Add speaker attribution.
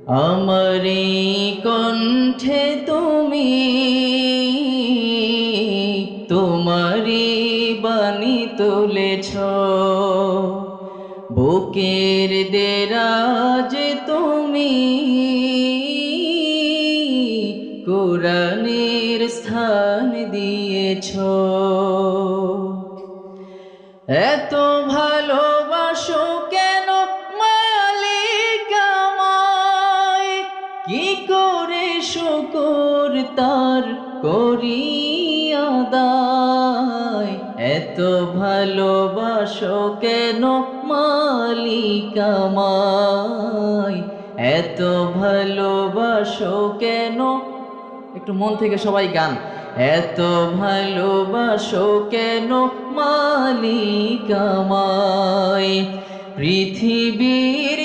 Speaker 1: আমারি কণ্ঠে তুমি তোমারি বাণী তুলেছ, বুকের দেরাজ তুমি কোরআনের স্থান দিয়েছ। এত ভালোবাসো কেন মালিক আমায়, কি করে শুকর তার করি আদায়। এত ভালোবাসো কেন মালিক আমায়, এত ভালোবাসো কেন। একটু মন থেকে সবাই গান। এত ভালোবাসো কেন মালিক আমায়, পৃথিবীর